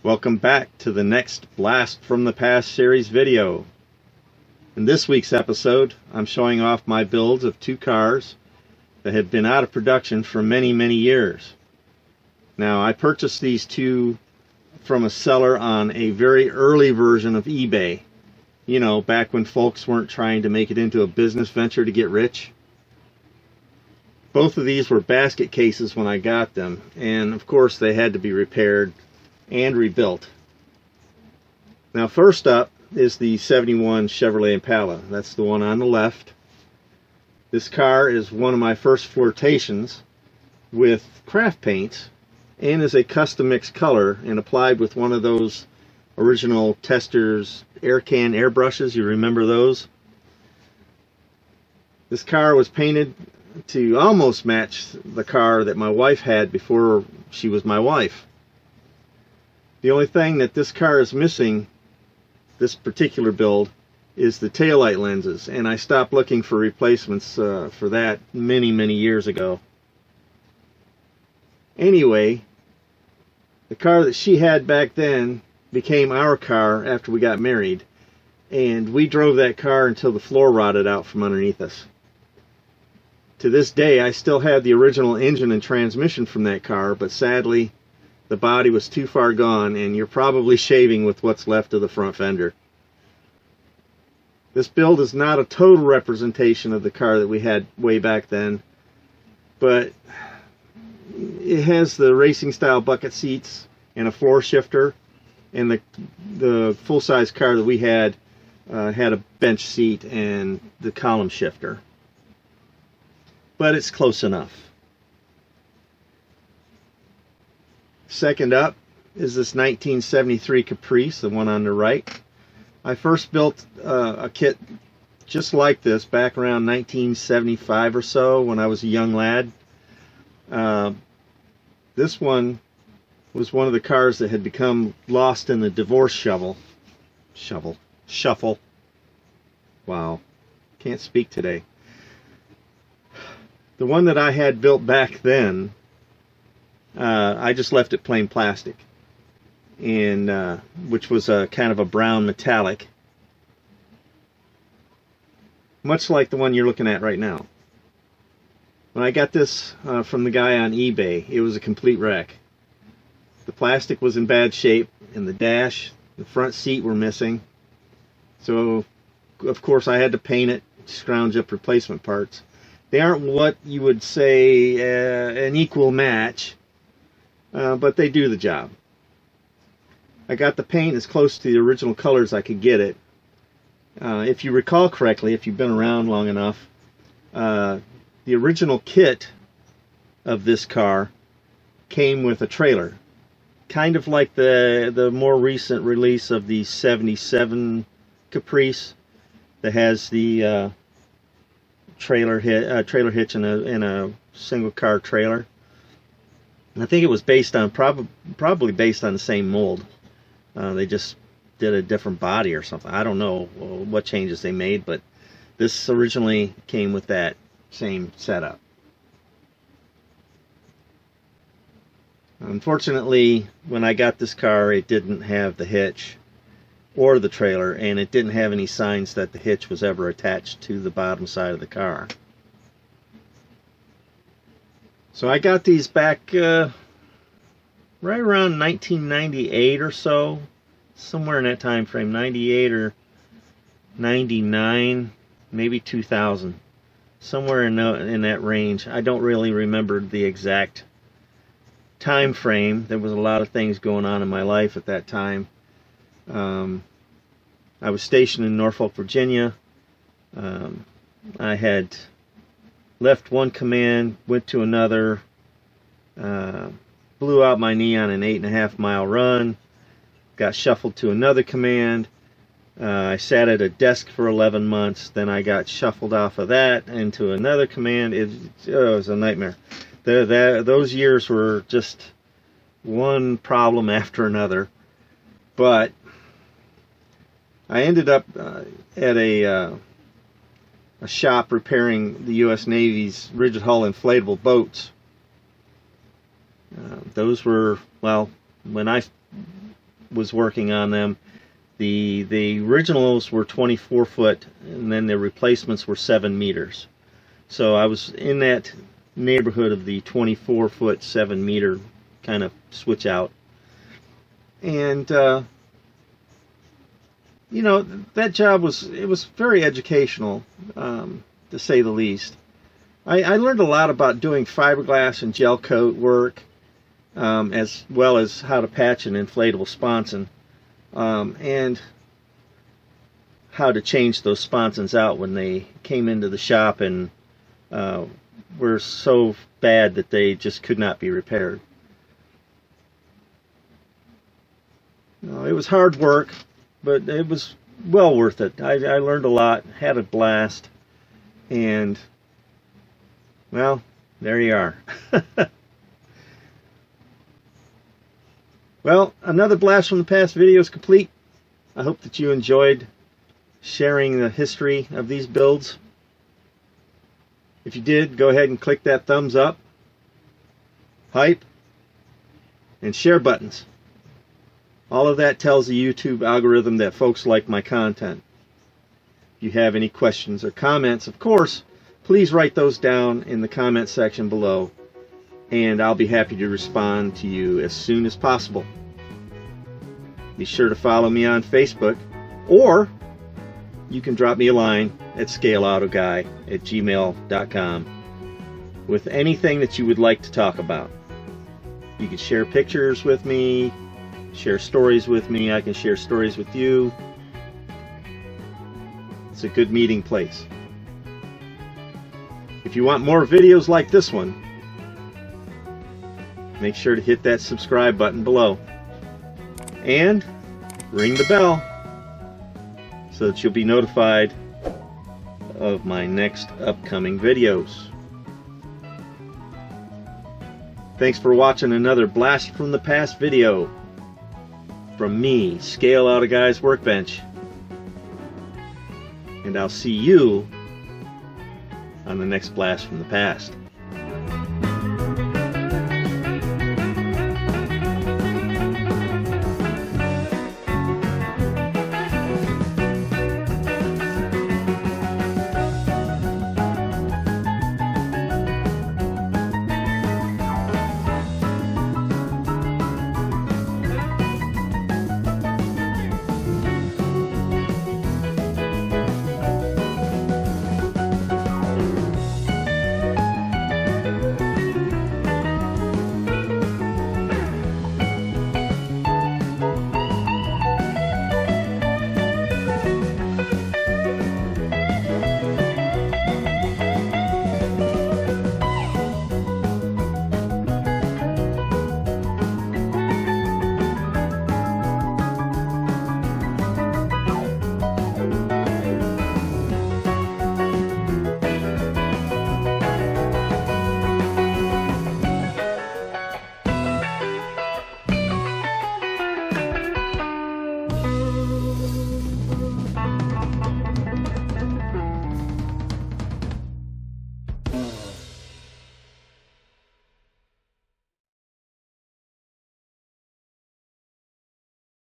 Welcome back to the next Blast from the Past series video. In this week's episode, I'm showing off my builds of two cars that have been out of production for many years. Now, I purchased these two from a seller on a very early version of eBay. You know, back when folks weren't trying to make it into a business venture to get rich. Both of these were basket cases when I got them, and of course they had to be repaired and rebuilt. Now, first up is the 71 Chevrolet Impala. That's the one on the left. This car is one of my first flirtations with craft paints and is a custom mixed color and applied with one of those original Testors air can airbrushes. You remember those? This car was painted to almost match the car that my wife had before she was my wife. The only thing that this car is missing, this particular build, is the taillight lenses, and I stopped looking for replacements for that many years ago. Anyway, the car that she had back then became our car after we got married, and we drove that car until the floor rotted out from underneath us. To this day, I still have the original engine and transmission from that car, but sadly, the body was too far gone, and you're probably shaving with what's left of the front fender. This build is not a total representation of the car that we had way back then, but it has the racing style bucket seats and a floor shifter, and the full-size car that we had had a bench seat and the column shifter. But it's close enough. Second up is this 1973 Caprice, the one on the right. I first built a kit just like this back around 1975 or so when I was a young lad. This one was one of the cars that had become lost in the divorce shuffle. Wow, can't speak today. The one that I had built back then, I just left it plain plastic, and which was a kind of a brown metallic, much like the one you're looking at right now. When I got this from the guy on eBay, it was a complete wreck. The plastic was in bad shape, and the dash, the front seat were missing. So, of course, I had to paint it, scrounge up replacement parts. They aren't what you would say an equal match, but they do the job. I got the paint as close to the original colors I could get it. If you recall correctly, if you've been around long enough, the original kit of this car came with a trailer, kind of like the more recent release of the 77 Caprice that has the trailer hitch and a single car trailer. And I think it was based on probably based on the same mold. They just did a different body or something. I don't know what changes they made, but this originally came with that same setup. Unfortunately, when I got this car, it didn't have the hitch or the trailer, and it didn't have any signs that the hitch was ever attached to the bottom side of the car. So I got these back right around 1998 or so, somewhere in that time frame, 98 or 99, maybe 2000, somewhere in that range. I don't really remember the exact time frame. There was a lot of things going on in my life at that time. I was stationed in Norfolk, Virginia. I had left one command, went to another, blew out my knee on an 8.5 mile run, got shuffled to another command. I sat at a desk for 11 months, then I got shuffled off of that into another command. It was a nightmare. Those years were just one problem after another. But I ended up at a shop repairing the U.S. Navy's rigid hull inflatable boats. Those were, well, when I was working on them. The originals were 24 foot, and then the replacements were 7 meters. So I was in that neighborhood of the 24 foot, 7 meter kind of switch out. And you know, that job was very educational, to say the least. I learned a lot about doing fiberglass and gel coat work, as well as how to patch an inflatable sponson, and how to change those sponsons out when they came into the shop and were so bad that they just could not be repaired. It was hard work, but it was well worth it. I learned a lot, had a blast, and well, there you are. Well, another Blast from the Past video is complete. I hope that you enjoyed sharing the history of these builds. If you did, go ahead and click that thumbs up, hype, and share buttons. All of that tells the YouTube algorithm that folks like my content. If you have any questions or comments, of course, please write those down in the comment section below, and I'll be happy to respond to you as soon as possible. Be sure to follow me on Facebook, or you can drop me a line at scaleautoguy@gmail.com with anything that you would like to talk about. You can share pictures with me, share stories with me. I can share stories with you. It's a good meeting place. If you want more videos like this one, make sure to hit that subscribe button below and ring the bell so that you'll be notified of my next upcoming videos. Thanks for watching another Blast from the Past video from me, Scale Out a Guy's Workbench. And I'll see you on the next Blast from the Past.